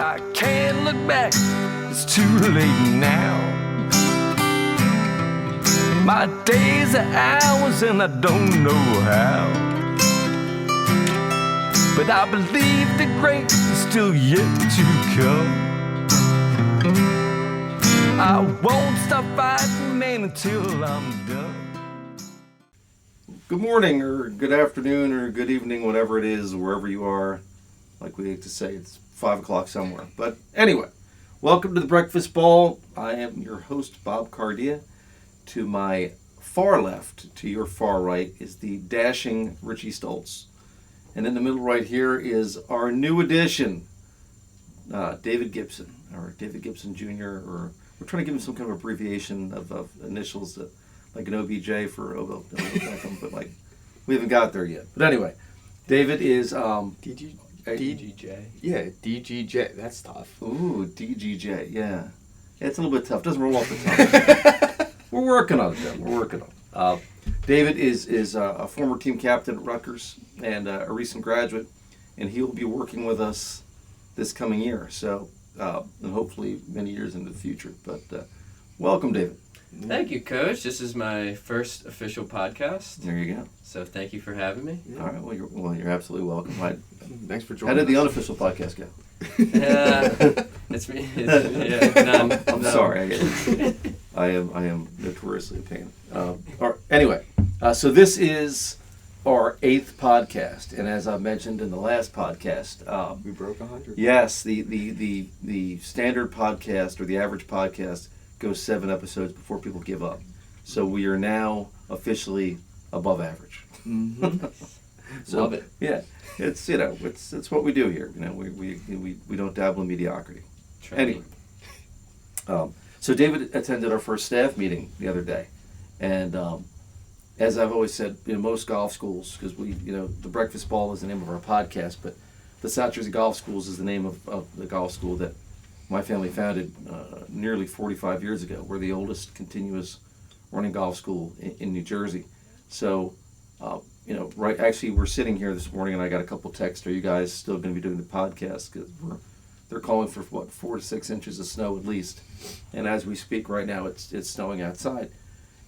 I can't look back, it's too late now. My days are hours and I don't know how, but I believe the great is still yet to come. I won't stop fighting, man, until I'm done. Good morning, or good afternoon, or good evening, whatever it is, wherever you are. Like we like to say, it's 5 o'clock somewhere. But anyway, welcome to the Breakfast Ball. I am your host, Bob Cardia. To my far left, to your far right, is the dashing Richie Stoltz. And in the middle right here is our new addition, David Gibson, or David Gibson Jr., or we're trying to give him some kind of abbreviation of initials, like an OBJ for Odell Beckham, but like we haven't got there yet. But anyway, David is DGJ. Yeah, DGJ. That's tough. Ooh, DGJ. Yeah, it's a little bit tough. Doesn't roll off the tongue. We're working on it, though. We're working on it. David is a former team captain at Rutgers and a recent graduate, and he'll be working with us this coming year. So, and hopefully many years into the future. But welcome, David. Thank you, Coach. This is my first official podcast. There you go. So thank you for having me. Yeah. All right. Well, you're absolutely welcome. Thanks for joining. How did the us. unofficial podcast go? It's me. I'm sorry. I am notoriously a pain. Anyway, so this is our 8th podcast, and as I mentioned in the last podcast, we broke 100. Yes, the standard podcast or the average podcast goes 7 episodes before people give up. So we are now officially above average. Mm-hmm. So, love it. Yeah, it's it's what we do here. We don't dabble in mediocrity. Anyway, so David attended our first staff meeting the other day, and as I've always said, in most golf schools, because the Breakfast Ball is the name of our podcast, but the South Jersey Golf Schools is the name of the golf school that my family founded nearly 45 years ago. We're the oldest continuous running golf school in New Jersey. So, actually, we're sitting here this morning, and I got a couple texts. Are you guys still going to be doing the podcast? Because they're calling for 4 to 6 inches of snow at least. And as we speak right now, it's snowing outside.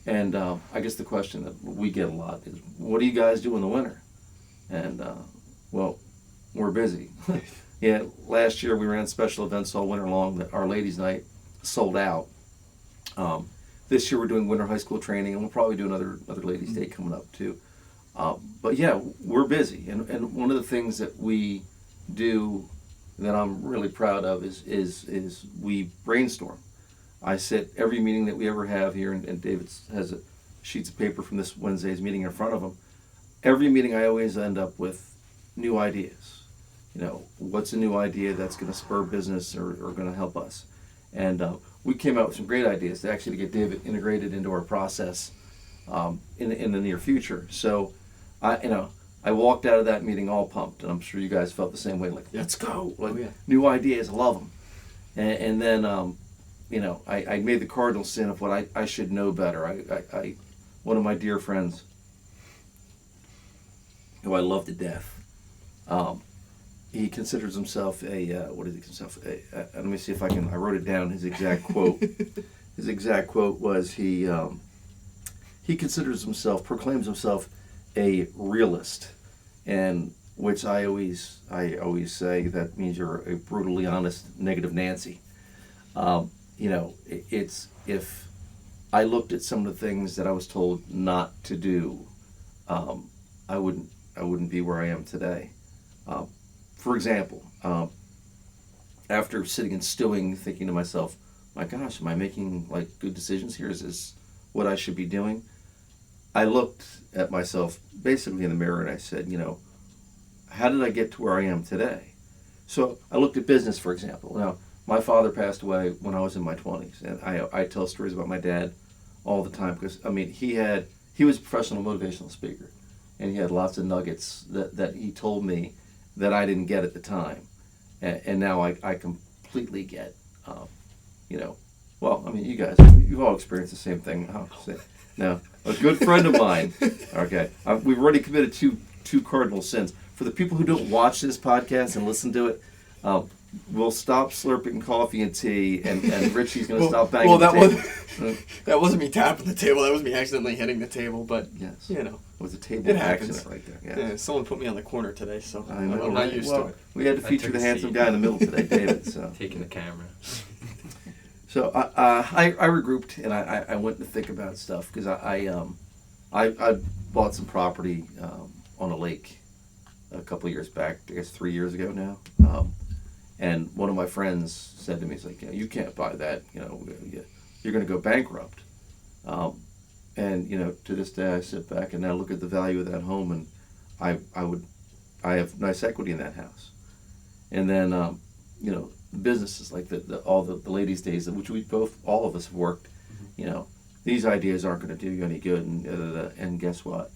And I guess the question that we get a lot is, what do you guys do in the winter? And well, we're busy. Yeah, last year we ran special events all winter long. Our ladies' night sold out. This year we're doing winter high school training, and we'll probably do another ladies' day coming up too. But yeah, we're busy, and one of the things that we do that I'm really proud of is we brainstorm. I sit every meeting that we ever have here, and David has sheets of paper from this Wednesday's meeting in front of him. Every meeting I always end up with new ideas. What's a new idea that's going to spur business or going to help us? And we came out with some great ideas to get David integrated into our process in the near future. So, I walked out of that meeting all pumped, and I'm sure you guys felt the same way. Like, let's go! New ideas, I love them. And then, I made the cardinal sin of what I should know better. I one of my dear friends, who I love to death. He considers himself what is he himself? Let me see if I can. I wrote it down. His exact quote. His exact quote was he proclaims himself a realist, and which I always say that means you're a brutally honest negative Nancy. It's if I looked at some of the things that I was told not to do, I wouldn't be where I am today. For example, after sitting and stewing, thinking to myself, my gosh, am I making good decisions here? Is this what I should be doing? I looked at myself basically in the mirror and I said, how did I get to where I am today? So I looked at business, for example. Now, my father passed away when I was in my 20s, and I tell stories about my dad all the time because, he was a professional motivational speaker, and he had lots of nuggets that he told me that I didn't get at the time, and now I completely get. You guys, you've all experienced the same thing. Now, a good friend of mine. Okay, we've already committed two cardinal sins. For the people who don't watch this podcast and listen to it, will stop slurping coffee and tea, and Richie's going to Well- stop banging well, the that table. That wasn't me tapping the table. That was me accidentally hitting the table. But Yes. you know, It was a table It accident happens. right there. Yes. yeah, someone put me on the corner today, so I know, I'm right? not used Well, to it. we had to I feature took the a handsome seat. guy in the middle today, David. So Taking the camera. So I regrouped and I went to think about stuff because I bought some property on a lake a couple of years back, I guess 3 years ago now. And one of my friends said to me, he's like, you can't buy that, you're going to go bankrupt. And to this day I sit back and I look at the value of that home, and I have nice equity in that house. And then businesses like all the ladies' days, which all of us have worked, these ideas aren't going to do you any good, and guess what,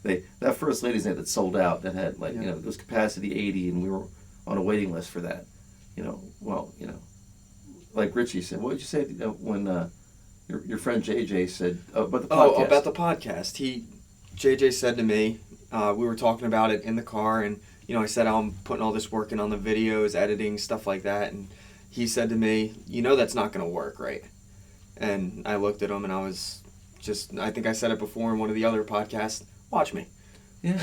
that first ladies' night that sold out, that had it was capacity 80, and we were on a waiting list for that, like Richie said, what did you say when your friend JJ said about the podcast? Oh, about the podcast. JJ said to me, we were talking about it in the car, and I said I'm putting all this work in on the videos, editing, stuff like that, and he said to me, that's not going to work, right? And I looked at him, and I was I think I said it before in one of the other podcasts, watch me. Yeah,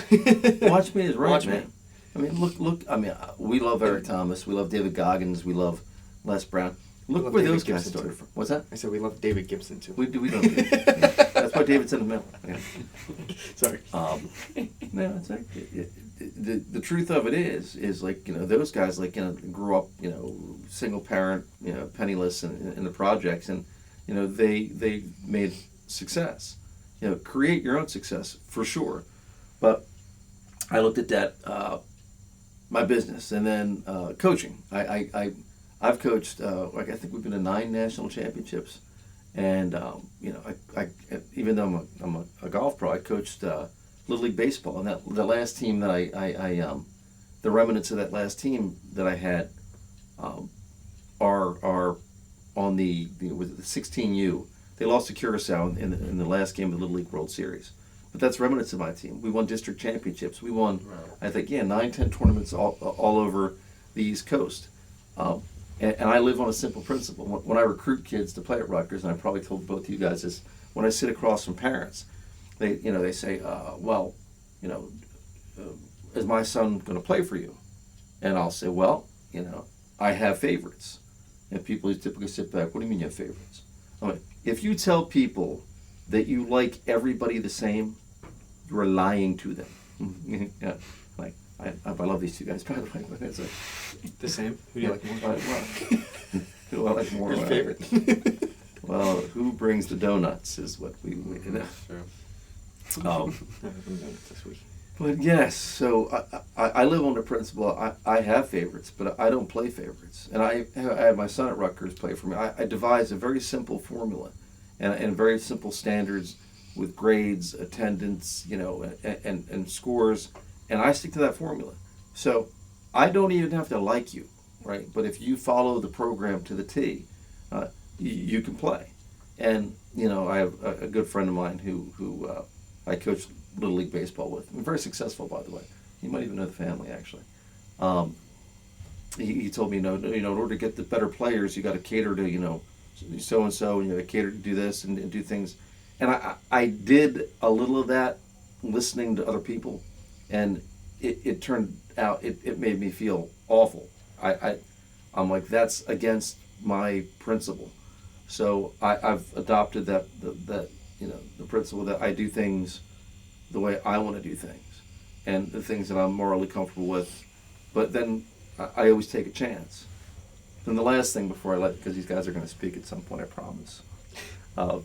watch me is right, Watch man. me. I mean, look. I mean, we love Eric Thomas. We love David Goggins. We love Les Brown. Look love where David those guys Gibson, started too. from. What's that? I said we love David Gibson too. We don't. That's why David's in the middle. Yeah. Sorry. No, it's like the truth of it is like those guys grew up single parent penniless in the projects, and they made success. Create your own success for sure. But I looked at that my business, and then coaching. I've coached I think we've been to 9 national championships, and I even though I'm a golf pro, I coached Little League baseball, and the last team that I the remnants of that last team that I had are on with the 16U. They lost to Curacao in the last game of the Little League World Series. But that's remnants of my team. We won district championships. We won, I think, 9, 10 tournaments all over the East Coast. And I live on a simple principle. When I recruit kids to play at Rutgers, and I probably told both of you guys this, when I sit across from parents, they say, is my son going to play for you? And I'll say, well, I have favorites. And people typically sit back, what do you mean you have favorites? I'm like, if you tell people that you like everybody the same, you are lying to them. Yeah, like I love these two guys, by the way. But it's The same. Who do you like more? Who do I like more? Who's your favorite? Well, who brings the donuts is what we know. Sure. This week. But yes, so I live on the principle I have favorites, but I don't play favorites. And I have my son at Rutgers play for me. I devised a very simple formula and very simple standards with grades, attendance, and scores, and I stick to that formula. So I don't even have to like you, right? But if you follow the program to the T, you can play. And I have a good friend of mine who I coach Little League baseball with. I'm very successful, by the way. You might even know the family, actually. He told me, in order to get the better players, you got to cater to, so and so, and you got to cater to do this and do things. And I did a little of that, listening to other people, and it turned out it made me feel awful. I'm like, that's against my principle. So I've adopted that the principle that I do things the way I want to do things, and the things that I'm morally comfortable with. But then I always take a chance. Then the last thing before because these guys are going to speak at some point, I promise. The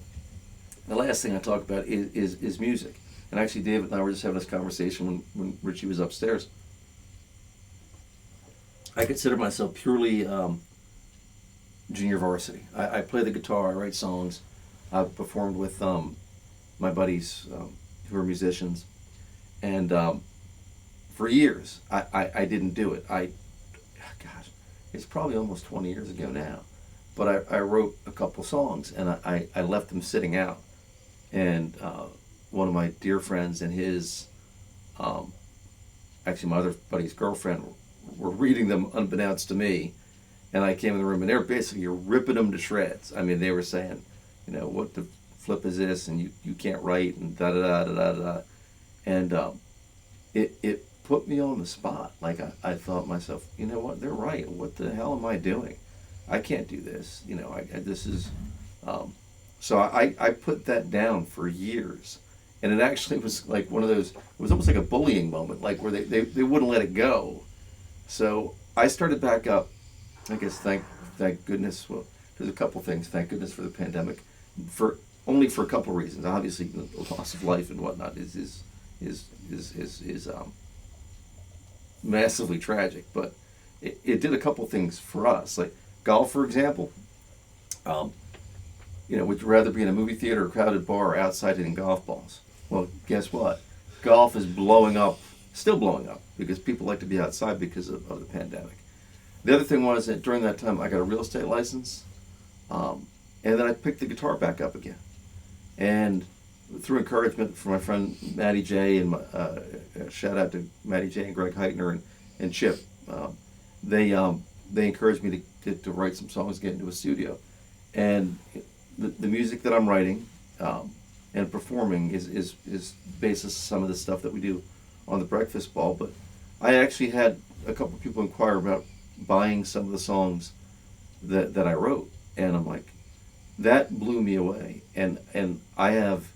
last thing I talk about is music. And actually, David and I were just having this conversation when Richie was upstairs. I consider myself purely junior varsity. I play the guitar, I write songs. I've performed with my buddies who are musicians. And for years, I didn't do it. Gosh, it's probably almost 20 years ago now. But I wrote a couple songs, and I left them sitting out. And one of my dear friends and his, actually my other buddy's girlfriend, were reading them unbeknownst to me, and I came in the room and they were basically ripping them to shreds. I mean, they were saying, what the flip is this, and you can't write, and da da da da da da, and it put me on the spot. Like I thought to myself, you know what, they're right. What the hell am I doing? I can't do this. This is. So I put that down for years, and it actually was like one of those. It was almost like a bullying moment, like where they wouldn't let it go. So I started back up. I guess thank goodness. Well, there's a couple things. Thank goodness for the pandemic, only for a couple reasons. Obviously, the loss of life and whatnot is massively tragic, but it did a couple things for us, like golf, for example. Would you rather be in a movie theater, a crowded bar, or outside hitting golf balls? Well, guess what? Golf is still blowing up, because people like to be outside because of the pandemic. The other thing was that during that time, I got a real estate license, and then I picked the guitar back up again. And through encouragement from my friend Matty J, and shout out to Matty J and Greg Heitner and Chip, they encouraged me to write some songs, get into a studio. And the music that I'm writing and performing is basis of some of the stuff that we do on the Breakfast Ball. But I actually had a couple of people inquire about buying some of the songs that I wrote, and I'm like, that blew me away, and I have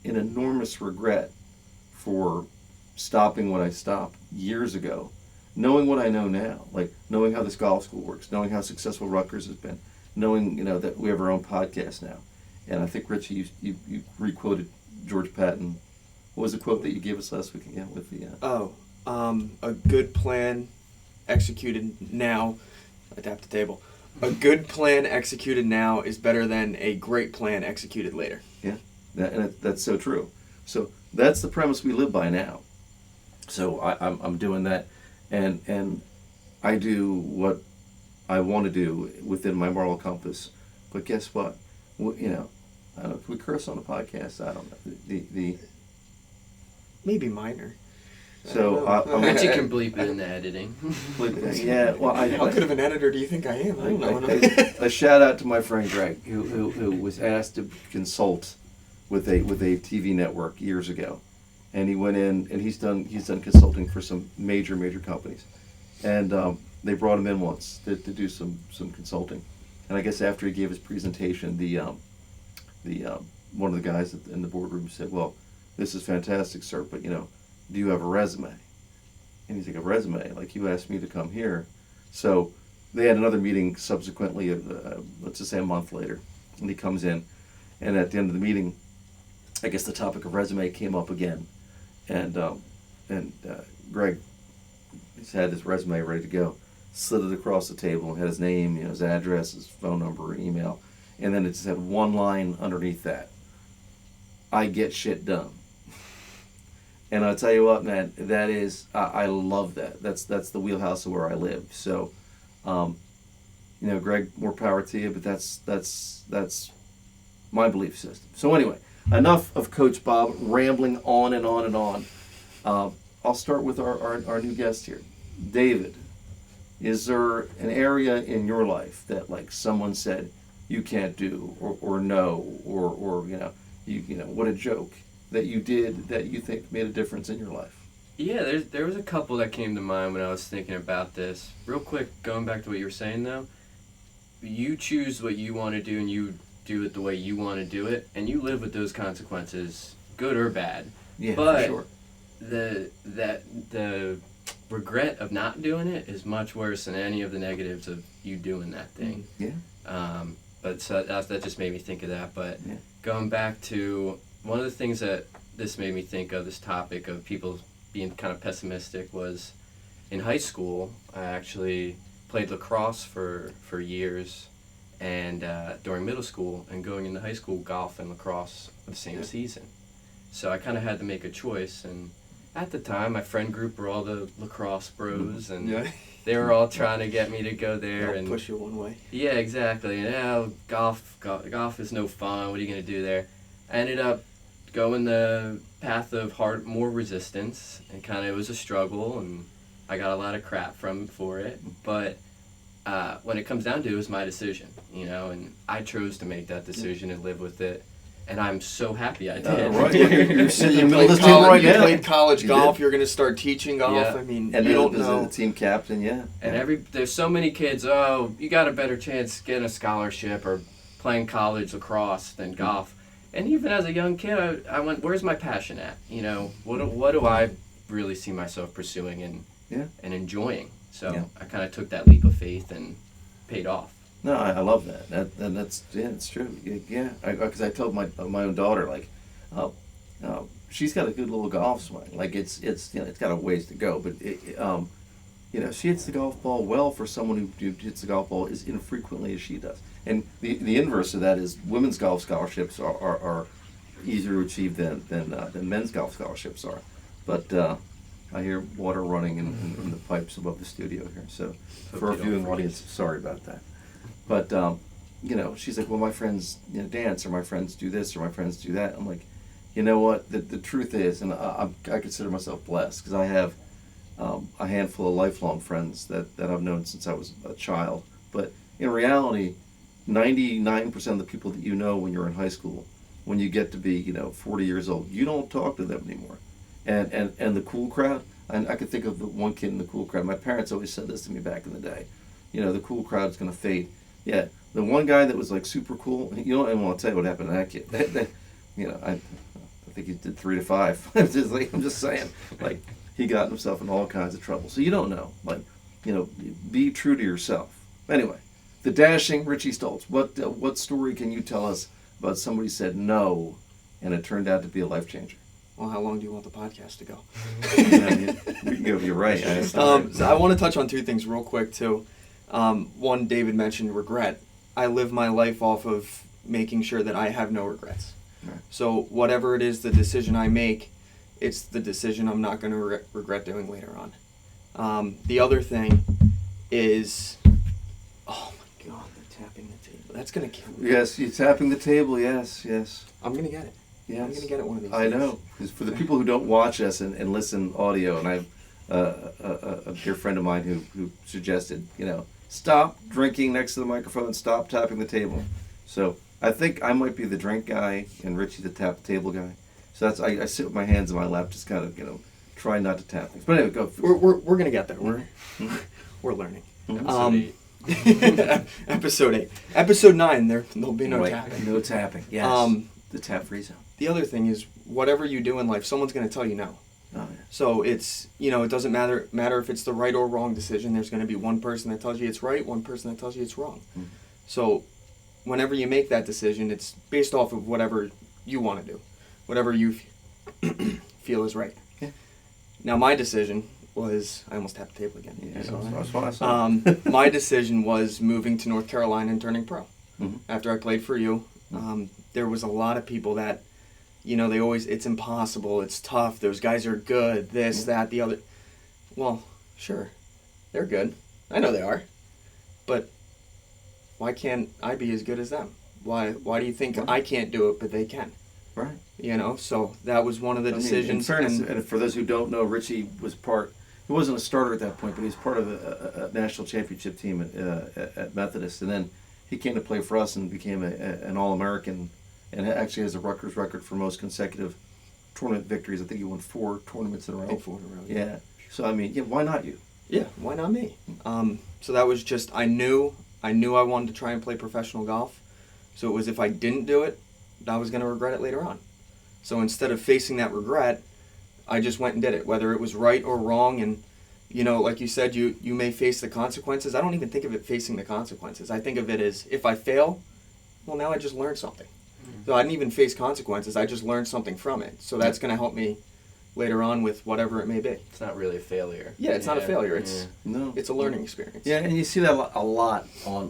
an enormous regret for stopping what I stopped years ago, knowing what I know now, like knowing how this golf school works, knowing how successful Rutgers has been, knowing that we have our own podcast now. And I think, Richie, you re-quoted George Patton. What was the quote that you gave us last week again with the a good plan executed now, I tapped the table, a good plan executed now is better than a great plan executed later. Yeah, that's so true. So that's the premise we live by now. So I'm doing that, and I do what I want to do within my moral compass. But guess what? I don't know. Can we curse on the podcast? I don't know. The Maybe minor. So Richie can bleep it in the editing. Yeah, well, how good of an editor do you think I am? I don't know. A shout out to my friend Greg, who was asked to consult with a TV network years ago, and he went in and he's done consulting for some major companies, and they brought him in once to do some consulting, and I guess after he gave his presentation, the one of the guys in the boardroom said, "Well, this is fantastic, sir, but do you have a resume?" And he's like, "A resume? Like, you asked me to come here." So they had another meeting subsequently, let's just say a month later, and he comes in, and at the end of the meeting, I guess the topic of resume came up again, and Greg he's had his resume ready to go, slid it across the table, and had his name, his address, his phone number, email, and then it just had one line underneath that: "I get shit done." And I'll tell you what, man, that is, I love that. That's the wheelhouse of where I live. So, Greg, more power to you, but that's my belief system. So anyway, enough of Coach Bob rambling on and on and on. I'll start with our new guest here. David, is there an area in your life that, like, someone said you can't do, or no, or what a joke that you did that you think made a difference in your life? Yeah, there was a couple that came to mind when I was thinking about this. Real quick, going back to what you were saying though, you choose what you want to do and you do it the way you want to do it, and you live with those consequences, good or bad. Yeah, but for sure. The regret of not doing it is much worse than any of the negatives of you doing that thing. Yeah. But so that just made me think of that. But yeah. Going back to one of the things that this made me think of, this topic of people being kind of pessimistic, was in high school. I actually played lacrosse for years, and during middle school and going into high school, golf and lacrosse the same season. So I kind of had to make a choice, and at the time my friend group were all the lacrosse bros, and they were all trying to get me to go there. They'll push you one way. Yeah, exactly. And golf is no fun. What are you going to do there? I ended up going the path of more resistance, and kind of it was a struggle, and I got a lot of crap for it, but when it comes down to it, was my decision, you know, and I chose to make that decision and live with it, and I'm so happy I did. Right. You're sitting in the middle of the Played table right you now. played college You golf. did. You're going to start teaching golf. Yeah. I mean, And you then don't as know. a team captain, yeah. And there's so many kids, oh, you got a better chance getting a scholarship or playing college lacrosse than golf. And even as a young kid, I went, where's my passion at? You know, what do I really see myself pursuing and enjoying? So Yeah. I kind of took that leap of faith and paid off. No, I love that. That's it's true. Yeah, because I told my own daughter, like, she's got a good little golf swing. Like it's got a ways to go, but she hits the golf ball well for someone who hits the golf ball as infrequently as she does. And the inverse of that is women's golf scholarships are easier to achieve than men's golf scholarships are. But I hear water running in the pipes above the studio here. So for our you don't viewing freeze. audience, sorry about that. But she's like, well, my friends dance, or my friends do this, or my friends do that. I'm like, you know what? The truth is, and I consider myself blessed because I have a handful of lifelong friends that I've known since I was a child. But in reality, 99% of the people that you know when you're in high school, when you get to be 40 years old, you don't talk to them anymore. And the cool crowd, and I could think of the one kid in the cool crowd. My parents always said this to me back in the day. The cool crowd's going to fade. Yeah, the one guy that was like super cool, you don't even want to tell you what happened to that kid. I think he did 3 to 5. I'm just saying, like, he got himself in all kinds of trouble. So you don't know. Like, be true to yourself. Anyway, the dashing Richie Stoltz. What story can you tell us about somebody said no, and it turned out to be a life changer? Well, how long do you want the podcast to go? We can go. You're right. So I want to touch on 2 things real quick too. One, David mentioned regret. I live my life off of making sure that I have no regrets. Right. So whatever it is, the decision I make, it's the decision I'm not going to regret doing later on. The other thing is, oh my God, they're tapping the table. That's going to kill me. Yes, you're tapping the table. Yes. I'm going to get it. Yes. I'm going to get it one of these I days. know. Because for the people who don't watch us and listen audio, and I have a dear friend of mine who suggested, stop drinking next to the microphone, stop tapping the table. So I think I might be the drink guy and Richie the tap the table guy. So that's I sit with my hands in my lap, just kind of try not to tap things. But anyway, go. We're gonna get there. We're learning. Episode 8. Episode 9. There'll be no tapping. No tapping. Yes. The tap free zone. The other thing is, whatever you do in life, someone's gonna tell you no. Oh, yeah. So it's it doesn't matter if it's the right or wrong decision. There's gonna be one person that tells you it's right, one person that tells you it's wrong. Mm. So whenever you make that decision, it's based off of whatever you want to do, whatever you feel is right. Yeah. Now my decision was, I almost tapped the table again. Yeah, You saw that? that's what I saw. My decision was moving to North Carolina and turning pro. Mhm. After I played for you, there was a lot of people that, they always, it's impossible, it's tough, those guys are good, this, that, the other. Well, sure, they're good. I know they are. But why can't I be as good as them? Why do you think I can't do it, but they can? Right. So that was one of the decisions. In fairness, and for those who don't know, Richie was he wasn't a starter at that point, but he was part of a national championship team at Methodist. And then he came to play for us and became an All-American, and actually has a Rutgers record for most consecutive tournament victories. I think he won 4 tournaments in a row. I think 4 in a row. Yeah. So, why not you? Yeah, why not me? So that was just, I knew I wanted to try and play professional golf. So it was, if I didn't do it, I was going to regret it later on. So instead of facing that regret, I just went and did it, whether it was right or wrong. And, like you said, you may face the consequences. I don't even think of it facing the consequences. I think of it as, if I fail, well, now I just learned something. Mm-hmm. So I didn't even face consequences. I just learned something from it. So that's going to help me later on with whatever it may be. It's not really a failure. Yeah, it's not a failure. It's No. it's a learning experience. Yeah, and you see that a lot on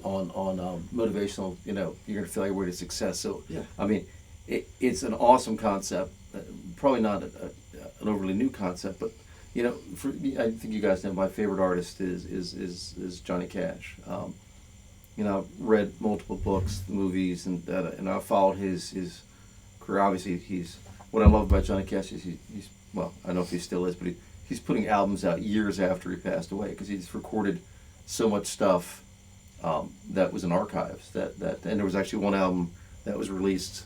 motivational. You're going to fail your way to success. So, Yeah. It's an awesome concept. Probably not an overly new concept, but I think you guys know my favorite artist is Johnny Cash. I've read multiple books, movies, and I followed his career. Obviously, what I love about Johnny Cash is he's well, I don't know if he still is, but he's putting albums out years after he passed away because he's recorded so much stuff that was in archives. That and there was actually one album that was released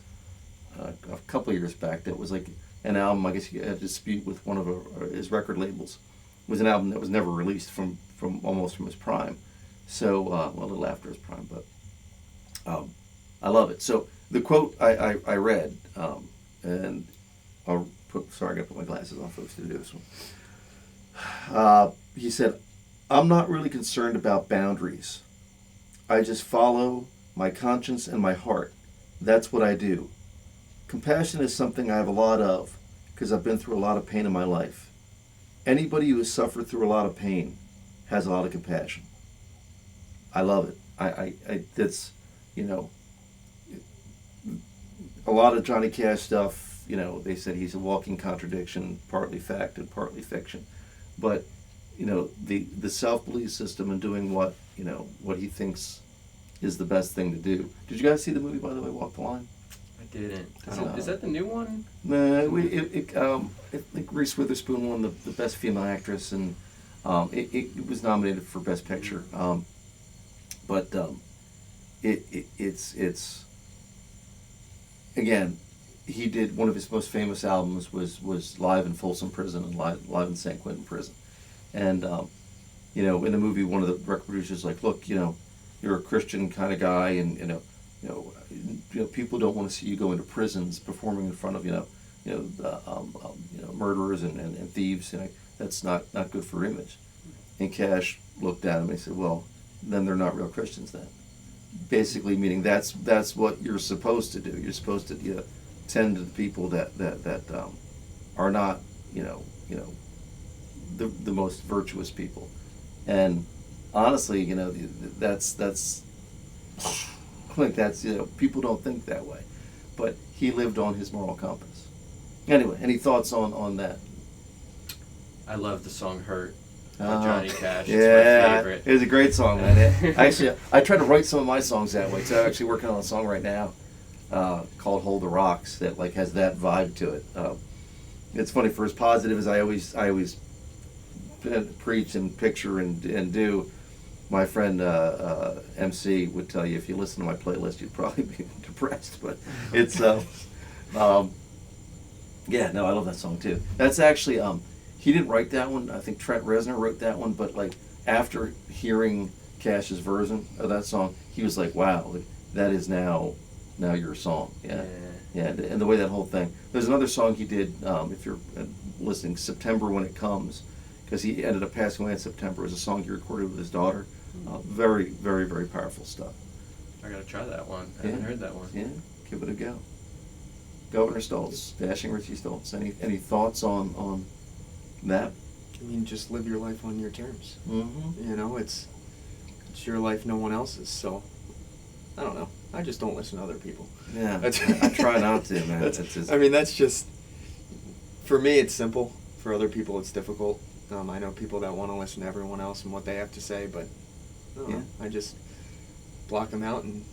a couple of years back that was like an album. I guess he had a dispute with one of his record labels. It was an album that was never released from almost from his prime. So well, a little after his prime, but I love it. So the quote I read, and I'll put. Sorry, I got to put my glasses on, folks, to do this one. He said, "I'm not really concerned about boundaries. I just follow my conscience and my heart. That's what I do. Compassion is something I have a lot of because I've been through a lot of pain in my life. Anybody who has suffered through a lot of pain has a lot of compassion." I love it. I that's, you know, a lot of Johnny Cash stuff, you know, they said he's a walking contradiction, partly fact and partly fiction. But, you know, the self-belief system and doing what, you know, what he thinks is the best thing to do. Did you guys see the movie, by the way, Walk the Line? I didn't. Is that the new one? No, I think Reese Witherspoon won the best female actress, and it was nominated for Best Picture. But it's again, he did one of his most famous albums was live in Folsom Prison and live in San Quentin Prison, and you know, in the movie, one of the record producers like, look, you know, you're a Christian kind of guy, and you know, people don't want to see you go into prisons performing in front of murderers and thieves. You know, that's not good for image. And Cash looked at him and he said, well, then they're not real Christians then. Basically meaning that's what you're supposed to do. You're supposed to tend to the people that are not the most virtuous people. And honestly, you know, that's like that's, you know, people don't think that way, but he lived on his moral compass. Anyway, any thoughts on that? I love the song "Hurt" by Johnny Cash. Yeah, it's my favorite. It was a great song, man. Actually, I try to write some of my songs that way. So I'm actually working on a song right now called "Hold the Rocks" that like has that vibe to it. It's funny, for as positive as I always preach and picture and do. My friend MC would tell you, if you listen to my playlist, you'd probably be depressed. But it's yeah, no, I love that song too. That's actually he didn't write that one. I think Trent Reznor wrote that one. But like after hearing Cash's version of that song, he was like, wow, like, that is now your song. Yeah. And the way that whole thing. There's another song he did. If you're listening, "September When It Comes," because he ended up passing away in September. It was a song he recorded with his daughter. Very, very, very powerful stuff. I gotta try that one. I haven't heard that one. Yeah, give it a go. Governor Stoltz, Dashing Richie Stoltz. Any thoughts on that? I mean, just live your life on your terms. Mm-hmm. You know, it's your life, no one else's. So, I don't know. I just don't listen to other people. Yeah, I try not to, man. I mean, that's just, for me, it's simple. For other people, it's difficult. I know people that want to listen to everyone else and what they have to say, but I just block them out and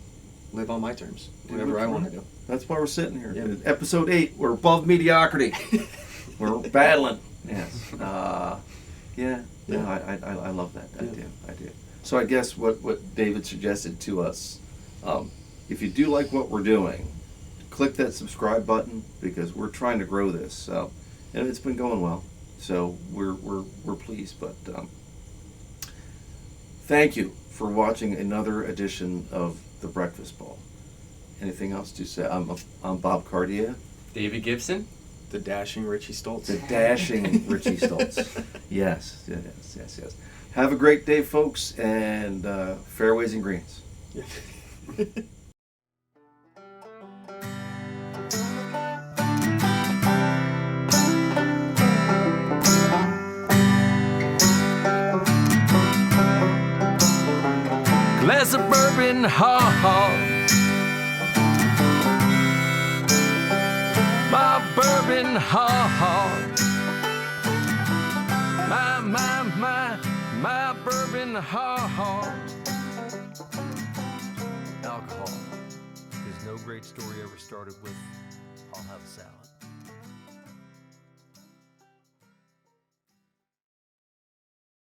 live on my terms, whatever I want to do. That's why we're sitting here. Yeah. Episode 8, we're above mediocrity. We're battling. Yes. I love that. I do. So I guess what David suggested to us, if you do like what we're doing, click that subscribe button, because we're trying to grow this. And it's been going well. So we're pleased, but thank you for watching another edition of The Breakfast Ball. Anything else to say? I'm Bob Cartier. David Gibson. The Dashing Richie Stoltz. The Dashing Richie Stoltz. Yes. Have a great day, folks, and fairways and greens. Glass of bourbon, ha. My bourbon, ha. My bourbon, ha. Alcohol. Because no great story ever started with, I'll have a salad.